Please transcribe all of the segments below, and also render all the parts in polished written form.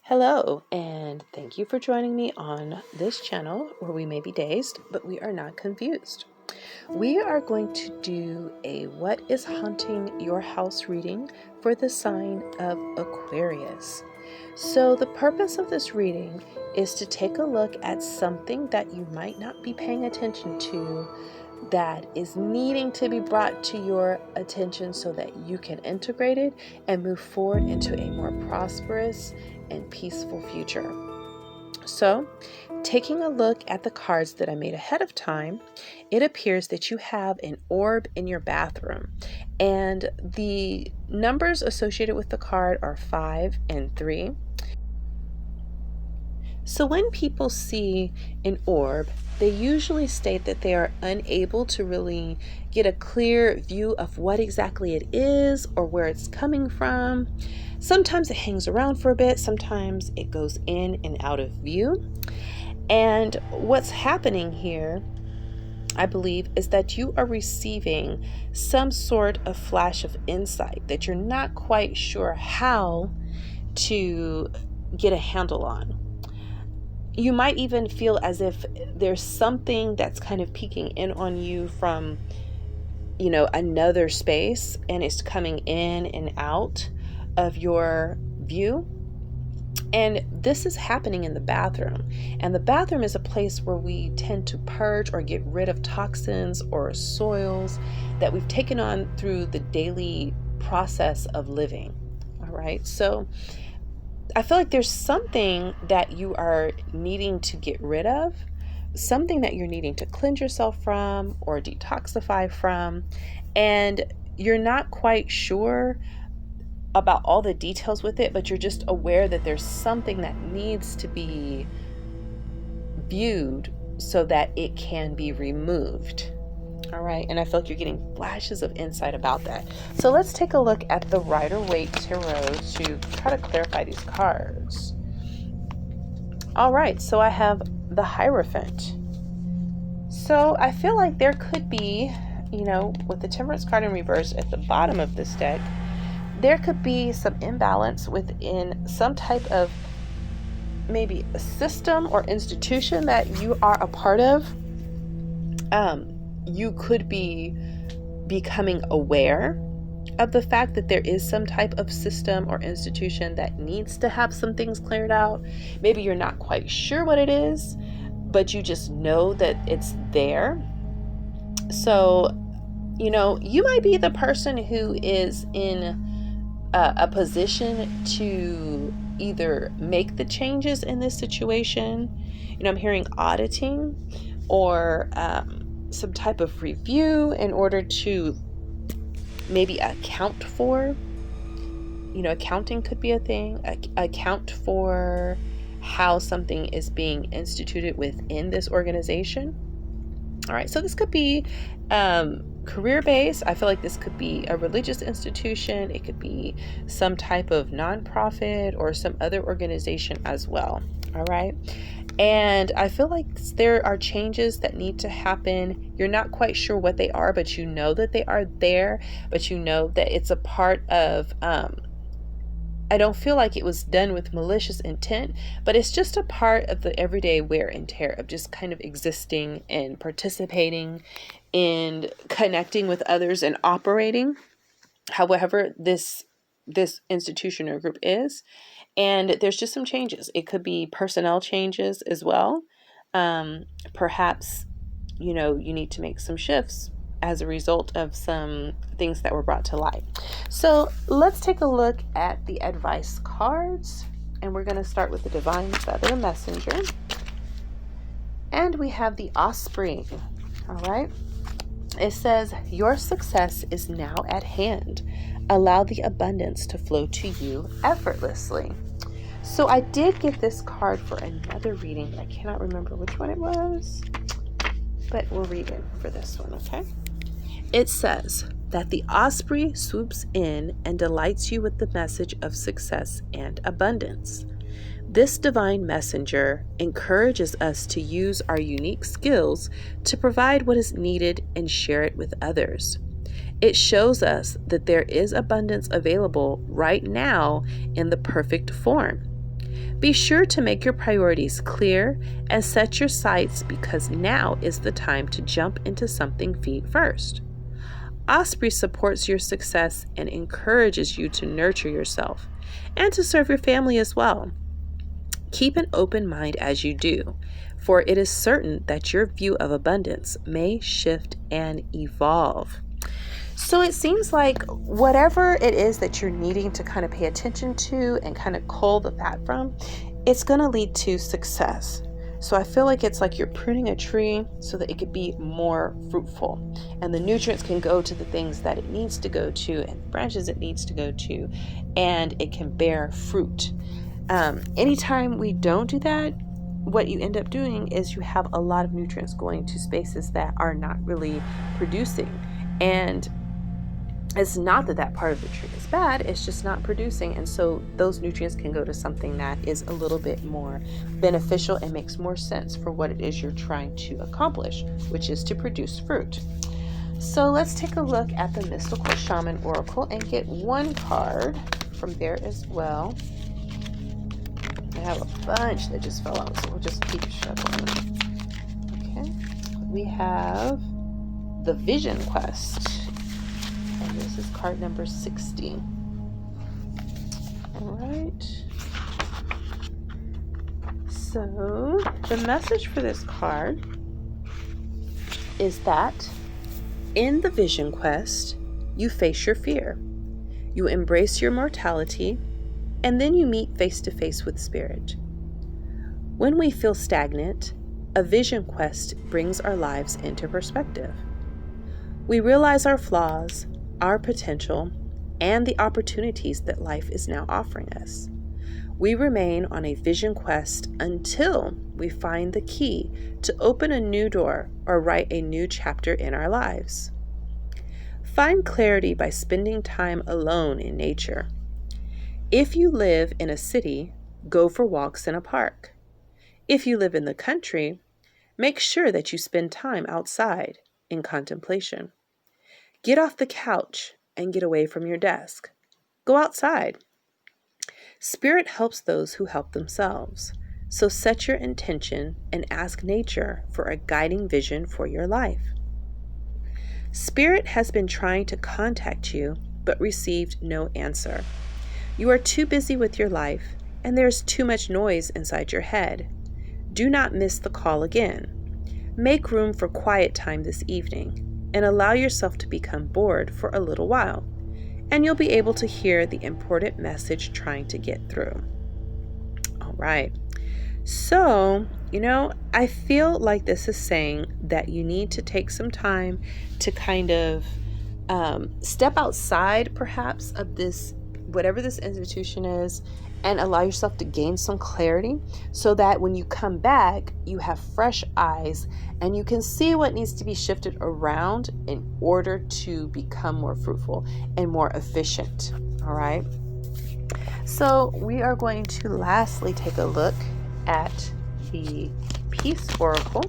Hello, and thank you for joining me on this channel where we may be dazed, but we are not confused. We are going to do a What is Haunting Your House reading for the sign of Aquarius. So the purpose of this reading is to take a look at something that you might not be paying attention to that is needing to be brought to your attention so that you can integrate it and move forward into a more prosperous and peaceful future. So, taking a look at the cards that I made ahead of time, it appears that you have an orb in your bathroom, and the numbers associated with the card are 5 and 3. So when people see an orb, they usually state that they are unable to really get a clear view of what exactly it is or where it's coming from. Sometimes it hangs around for a bit, sometimes it goes in and out of view. And what's happening here, I believe, is that you are receiving some sort of flash of insight that you're not quite sure how to get a handle on. You might even feel as if there's something that's kind of peeking in on you from, another space, and it's coming in and out of your view. And this is happening in the bathroom. And the bathroom is a place where we tend to purge or get rid of toxins or soils that we've taken on through the daily process of living. All right. So I feel like there's something that you are needing to get rid of, something that you're needing to cleanse yourself from or detoxify from, and you're not quite sure about all the details with it, but you're just aware that there's something that needs to be viewed so that it can be removed. All right, and I feel like you're getting flashes of insight about that. So let's take a look at the Rider-Waite Tarot to try to clarify these cards. All right, so I have the Hierophant. So I feel like there could be, with the Temperance card in reverse at the bottom of this deck, there could be some imbalance within some type of maybe a system or institution that you are a part of. You could be becoming aware of the fact that there is some type of system or institution that needs to have some things cleared out. Maybe you're not quite sure what it is, but you just know that it's there. So, you might be the person who is in a position to either make the changes in this situation. I'm hearing auditing or some type of review in order to maybe account for, accounting could be a thing, account for how something is being instituted within this organization. All right, so this could be career-based. I feel like this could be a religious institution. It could be some type of nonprofit or some other organization as well. All right. And I feel like there are changes that need to happen. You're not quite sure what they are, but you know that they are there, but you know that it's a part of, I don't feel like it was done with malicious intent, but it's just a part of the everyday wear and tear of just kind of existing and participating and connecting with others and operating however this institution or group is. And there's just some changes. It could be personnel changes as well. Perhaps, you need to make some shifts as a result of some things that were brought to light. So let's take a look at the advice cards. And we're going to start with the Divine Feather Messenger. And we have the Osprey. All right. It says, your success is now at hand. Allow the abundance to flow to you effortlessly. So I did get this card for another reading, but I cannot remember which one it was. But we'll read it for this one, okay? It says that the Osprey swoops in and delights you with the message of success and abundance. This divine messenger encourages us to use our unique skills to provide what is needed and share it with others. It shows us that there is abundance available right now in the perfect form. Be sure to make your priorities clear and set your sights, because now is the time to jump into something feet first. Osprey supports your success and encourages you to nurture yourself and to serve your family as well. Keep an open mind as you do, for it is certain that your view of abundance may shift and evolve. So it seems like whatever it is that you're needing to kind of pay attention to and kind of cull the fat from, it's going to lead to success. So I feel like it's like you're pruning a tree so that it could be more fruitful, and the nutrients can go to the things that it needs to go to and the branches it needs to go to, and it can bear fruit. Anytime we don't do that, what you end up doing is you have a lot of nutrients going to spaces that are not really producing. And it's not that part of the tree is bad, it's just not producing. And so those nutrients can go to something that is a little bit more beneficial and makes more sense for what it is you're trying to accomplish, which is to produce fruit. So let's take a look at the Mystical Shaman Oracle and get one card from there as well. I have a bunch that just fell out, so we'll just keep shuffling. Okay, we have the Vision Quest. This is card number 60. All right. So the message for this card is that in the Vision Quest, you face your fear, you embrace your mortality, and then you meet face to face with spirit. When we feel stagnant, a Vision Quest brings our lives into perspective. We realize our flaws, our potential, and the opportunities that life is now offering us. We remain on a vision quest until we find the key to open a new door or write a new chapter in our lives. Find clarity by spending time alone in nature. If you live in a city, go for walks in a park. If you live in the country, make sure that you spend time outside in contemplation. Get off the couch and get away from your desk. Go outside. Spirit helps those who help themselves. So set your intention and ask nature for a guiding vision for your life. Spirit has been trying to contact you, but received no answer. You are too busy with your life, and there's too much noise inside your head. Do not miss the call again. Make room for quiet time this evening, and allow yourself to become bored for a little while, and you'll be able to hear the important message trying to get through. All right. So, I feel like this is saying that you need to take some time to kind of step outside, perhaps, of this, whatever this institution is, and allow yourself to gain some clarity so that when you come back, you have fresh eyes and you can see what needs to be shifted around in order to become more fruitful and more efficient. All right. So we are going to lastly take a look at the Peace Oracle.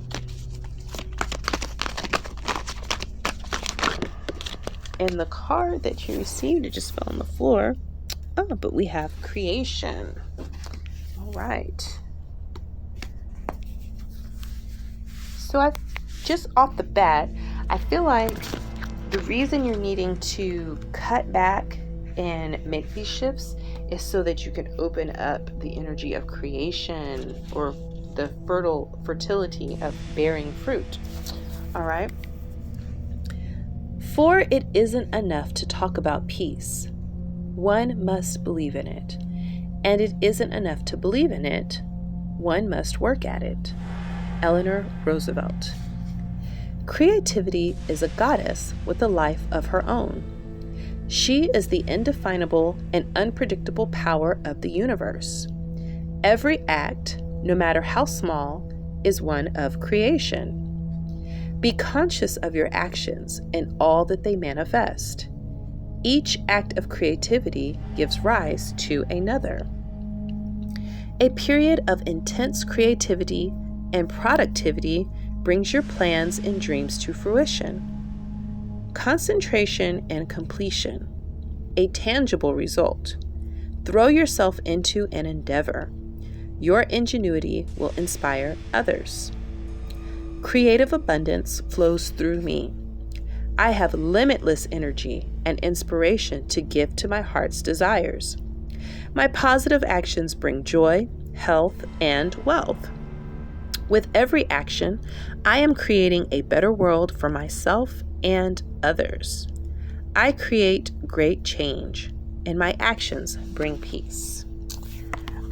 And the card that you received, it just fell on the floor. Oh, but we have creation. All right. So just off the bat, I feel like the reason you're needing to cut back and make these shifts is so that you can open up the energy of creation, or the fertility of bearing fruit. All right. For it isn't enough to talk about peace. One must believe in it. And it isn't enough to believe in it. One must work at it. Eleanor Roosevelt. Creativity is a goddess with a life of her own. She is the indefinable and unpredictable power of the universe. Every act, no matter how small, is one of creation. Be conscious of your actions and all that they manifest. Each act of creativity gives rise to another. A period of intense creativity and productivity brings your plans and dreams to fruition. Concentration and completion, a tangible result. Throw yourself into an endeavor. Your ingenuity will inspire others. Creative abundance flows through me. I have limitless energy and inspiration to give to my heart's desires. My positive actions bring joy, health, and wealth. With every action, I am creating a better world for myself and others. I create great change, and my actions bring peace.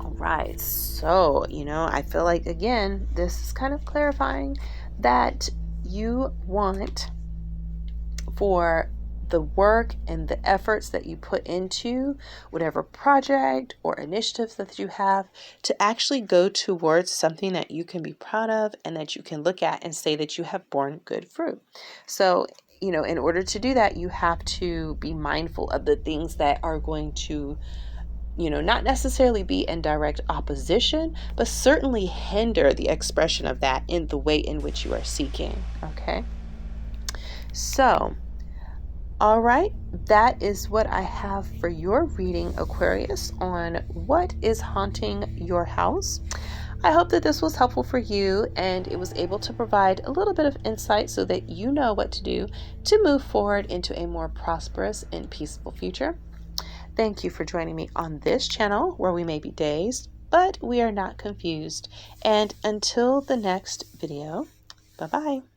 All right, so, I feel like, again, this is kind of clarifying that you want for the work and the efforts that you put into whatever project or initiatives that you have to actually go towards something that you can be proud of and that you can look at and say that you have borne good fruit. So, in order to do that, you have to be mindful of the things that are going to not necessarily be in direct opposition, but certainly hinder the expression of that in the way in which you are seeking. Okay. So, all right, that is what I have for your reading, Aquarius, on what is haunting your house. I hope that this was helpful for you and it was able to provide a little bit of insight so that you know what to do to move forward into a more prosperous and peaceful future. Thank you for joining me on this channel where we may be dazed, but we are not confused. And until the next video, bye-bye.